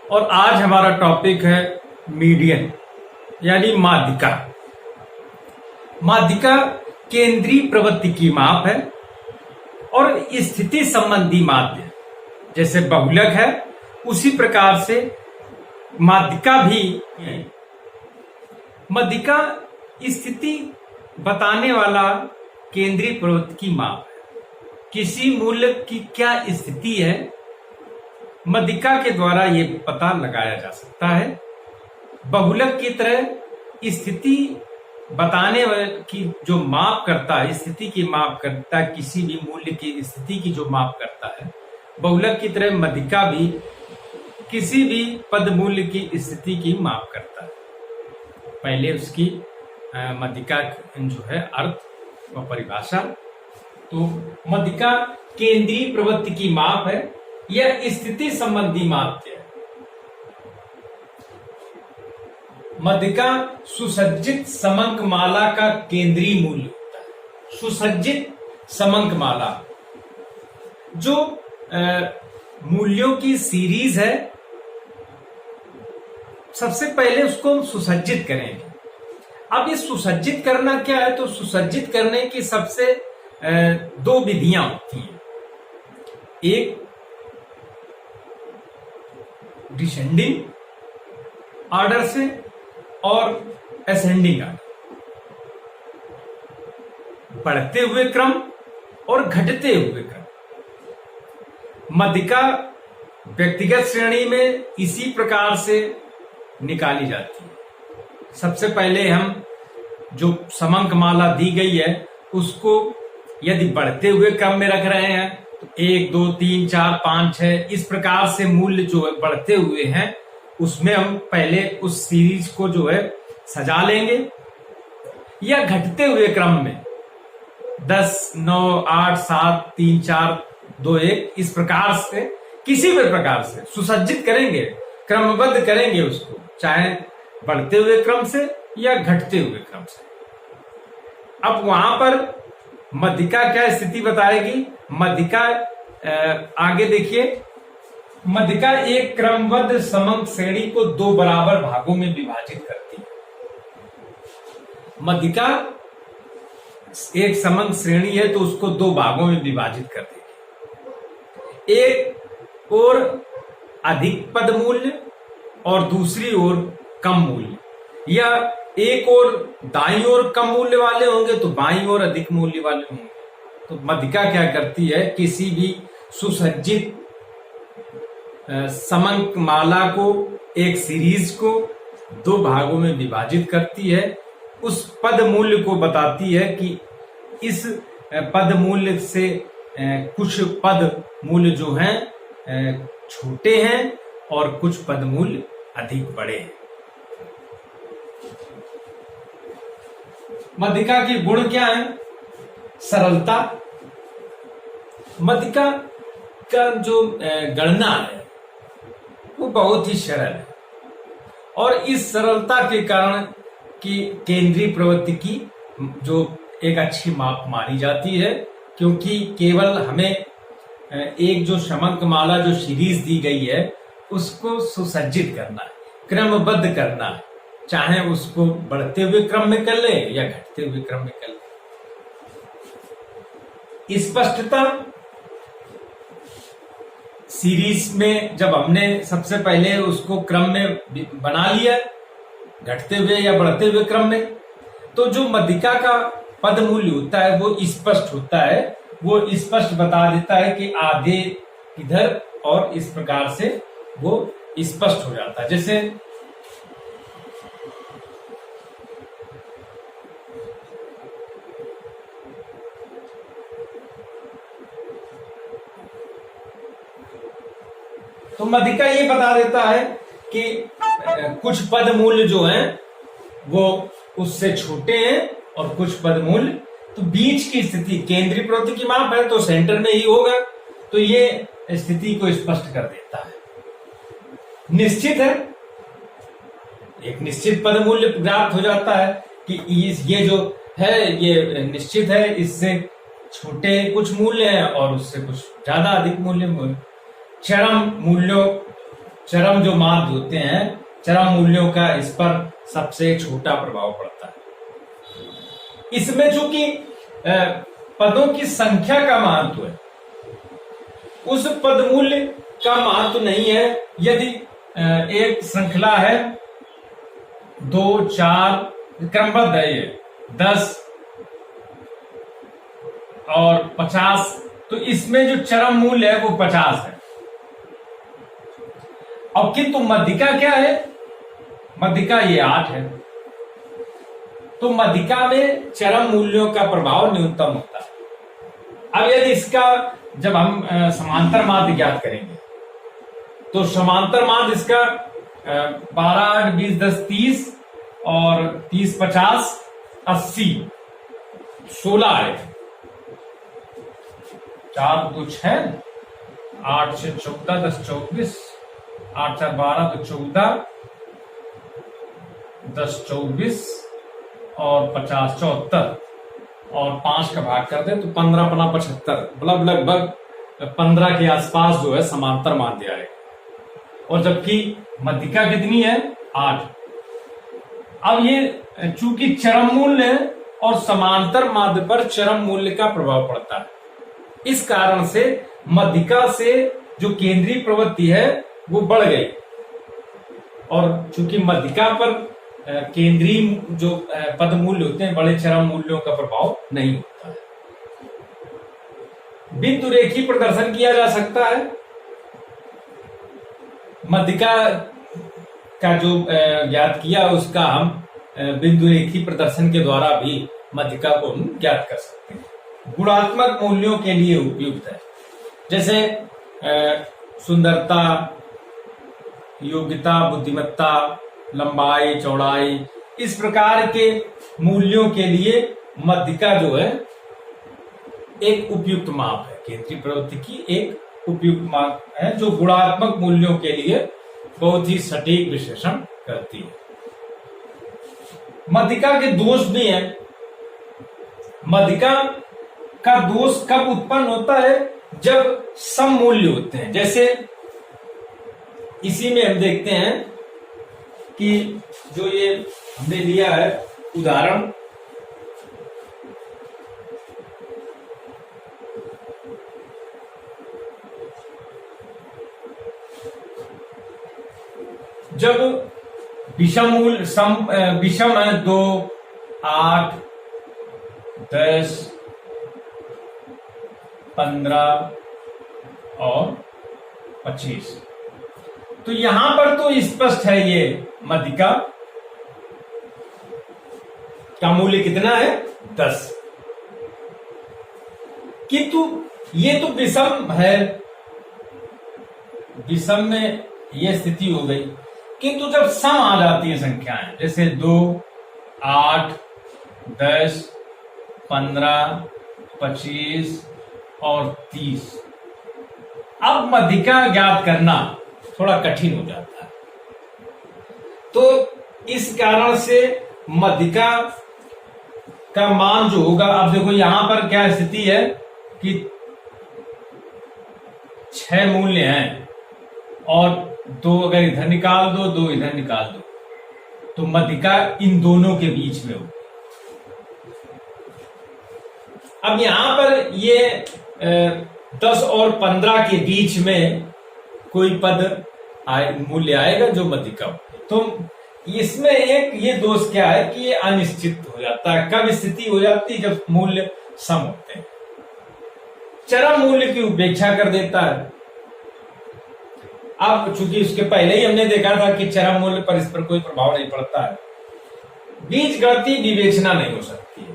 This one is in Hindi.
और आज हमारा टॉपिक है मीडियन यानी माध्यिका। माध्यिका केंद्रीय प्रवृत्ति की माप है और स्थिति संबंधी माध्य जैसे बहुलक है उसी प्रकार से माध्यिका भी है। माध्यिका स्थिति बताने वाला केंद्रीय प्रवृत्ति की माप है। किसी मूल्य की क्या स्थिति है माध्यिका के द्वारा ये पता लगाया जा सकता है। बहुलक की तरह स्थिति बताने वाले की जो माप करता है, स्थिति की माप करता है, किसी भी मूल्य की स्थिति की जो माप करता है, बहुलक की तरह माध्यिका भी किसी भी पद मूल्य की स्थिति की माप करता है। पहले उसकी माध्यिका जो है अर्थ व परिभाषा। तो माध्यिका केंद्रीय प्रवृत्ति की माप है, यह स्थिति संबंधी माप है। माध्यिका सुसज्जित समंक माला का केंद्रीय मूल्य होता है। सुसज्जित समंक माला जो मूल्यों की सीरीज है, सबसे पहले उसको हम सुसज्जित करेंगे। अब ये सुसज्जित करना क्या है, तो सुसज्जित करने की सबसे दो विधियां होती हैं। एक डिसेंडिंग ऑर्डर से और असेंडिंग ऑर्डर, बढ़ते हुए क्रम और घटते हुए क्रम। माध्यिका व्यक्तिगत श्रेणी में इसी प्रकार से निकाली जाती है। सबसे पहले हम जो समंक माला दी गई है उसको यदि बढ़ते हुए क्रम में रख रहे हैं तो 1 2 3 4 5 6 इस प्रकार से मूल्य जो है बढ़ते हुए हैं, उसमें हम पहले उस सीरीज को जो है सजा लेंगे। या घटते हुए क्रम में 10 9 8 7 3 4 2 1 इस प्रकार से किसी भी प्रकार से सुसज्जित करेंगे, क्रमबद्ध करेंगे उसको, चाहे बढ़ते हुए क्रम से या घटते हुए क्रम से। अब वहां पर माध्यिका क्या स्थिति बताएगी। माध्यिका आगे देखिए, माध्यिका एक क्रमबद्ध समंक श्रेणी को 2 बराबर भागों में विभाजित करती है। माध्यिका एक समंक श्रेणी है तो उसको 2 भागों में विभाजित कर देगी। एक ओर अधिक पद मूल्य और दूसरी ओर कम मूल्य, या एक ओर दाईं ओर कम मूल्य वाले होंगे तो बाईं ओर अधिक मूल्य वाले होंगे। तो माध्यिका क्या करती है, किसी भी सुसज्जित समंक माला को, एक सीरीज को 2 भागों में विभाजित करती है। उस पद मूल्य को बताती है कि इस पद मूल्य से कुछ पद मूल्य जो हैं छोटे हैं और कुछ पद मूल्य अधिक बड़े हैं। माध्यिका के गुण क्या है। सरलता। माध्यिका का जो गणना है वो बहुत ही सरल है और इस सरलता के कारण की केंद्रीय प्रवृत्ति की जो एक अच्छी माप मानी जाती है, क्योंकि केवल हमें एक जो समंक माला जो सीरीज दी गई है उसको सुसज्जित करना है, क्रमबद्ध करना है, चाहे उसको बढ़ते हुए क्रम में कर ले या घटते हुए क्रम में कर ले। स्पष्टता। सीरीज में जब हमने सबसे पहले उसको क्रम में बना लिया, घटते हुए या बढ़ते हुए क्रम में, तो जो माध्यिका का पद मूल्य होता है वो स्पष्ट होता है। वो स्पष्ट बता देता है कि आधे इधर और इस प्रकार से वो स्पष्ट हो जाता है। जैसे तो माध्यिका ये बता देता है कि कुछ पद मूल्य जो हैं वो उससे छोटे हैं और कुछ पद मूल्य, तो बीच की स्थिति केंद्रीय प्रवृत्ति की माप है तो सेंटर में ही होगा, तो ये स्थिति को स्पष्ट कर देता है। निश्चित है, एक निश्चित पद मूल्य प्राप्त हो जाता है कि ये जो है ये निश्चित है, इससे छोटे कुछ मूल्य हैं और उससे कुछ ज्यादा अधिक मूल्य। चरम मूल्यों चरम जो मार्ग होते हैं, चरम मूल्यों का इस पर सबसे छोटा प्रभाव पड़ता है। इसमें चूंकि पदों की संख्या का महत्व है, उस पद मूल्य का महत्व नहीं है। यदि एक श्रृंखला है 2 4 क्रमबद्ध है, ये 10 और 50, तो इसमें जो चरम मूल्य है वो 50 है। अब किंतु मध्यिका क्या है, मध्यिका ये 8 है, तो मध्यिका में चरम मूल्यों का प्रभाव न्यूनतम होता है। अब यदि इसका जब हम समांतर माध्य ज्ञात करेंगे, तो समांतर माध्य इसका 12 8 20 10 30 और 30 50 80 16 आएगा। 4 2 6 8 6 14 10 24 8 4 12 तो 14 10 24 और 50 74 और 5 का भाग कर दे तो 15 15 75, मतलब लगभग 15 के आसपास जो है समांतर माध्य आएगा। और जबकि मध्यिका कितनी है 8। अब ये चूंकि चरम मूल्य और समांतर माध्य पर चरम मूल्य का प्रभाव पड़ता है, इस कारण से मध्यिका से जो केंद्रीय प्रवृत्ति है वो बढ़ गई, और चूंकि मध्यिका पर केंद्रीय जो पद मूल्य होते हैं, बड़े चरम मूल्यों का प्रभाव नहीं होता है। बिंदु रेखी प्रदर्शन किया जा सकता है। मध्यिका का जो ज्ञात किया उसका हम बिंदु रेखी प्रदर्शन के द्वारा भी मध्यिका को हम ज्ञात कर सकते हैं। गुणात्मक मूल्यों के लिए उपयुक्त है, जैसे सुंदरता, योग्यता, बुद्धिमत्ता, लंबाई, चौड़ाई, इस प्रकार के मूल्यों के लिए मध्यिका जो है एक उपयुक्त माप है। केंद्रीय प्रवृत्ति की एक उपयुक्त माप है जो गुणात्मक मूल्यों के लिए बहुत ही सटीक विश्लेषण करती है। मध्यिका के दोष भी हैं। मध्यिका का दोष कब उत्पन्न होता है, जब सम मूल्य होते हैं। जैसे इसी में हम देखते हैं कि जो ये हमने लिया है उदाहरण, जब विषम मूल्य विषम है 2 8 10 15 और 25, तो यहां पर तो स्पष्ट है ये मध्यिका का मूल्य कितना है 10, किंतु ये तो विषम है, विषम में ये स्थिति हो गई। किंतु जब सम आ जाती है संख्याएं, जैसे 2 8 10 15 25 और 30, अब मध्यिका ज्ञात करना थोड़ा कठिन हो जाता है। तो इस कारण से मध्यिका का मान जो होगा, अब देखो यहां पर क्या स्थिति है कि 6 मूल्य हैं और 2 अगर इधर निकाल दो, 2 इधर निकाल दो, तो मध्यिका इन दोनों के बीच में हो। अब यहां पर ये 10 और 15 के बीच में कोई पद मूल्य आएगा जो मध्यिका हो। तो इसमें एक ये दोष क्या है कि ये अनिश्चित हो जाता है। कब स्थिति हो जाती है, जब मूल्य सम होते हैं। चरम मूल्य की उपेक्षा कर देता है। अब चूंकि उसके पहले ही हमने देखा था कि चरम मूल्य पर इस पर कोई प्रभाव नहीं पड़ता है, बीजगणितीय विवेचना नहीं हो सकती है।